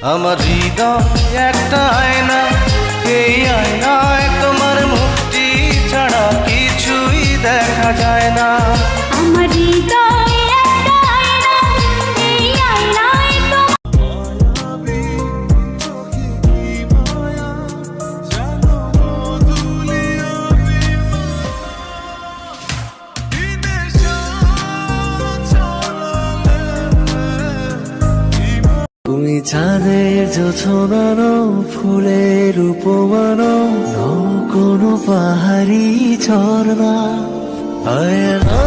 আমার হৃদয় একটা আয়না, এই আয়নায় তোমার মুক্তি ছাড়া কিছুই দেখা যায় না। আমার হৃদয় একটা আয়না, এই আয়নায় তুমি চাঁদের জোছনানো, ফুলের উপমানো, নও কোনো পাহাড়ি ঝর্ণা। আয়না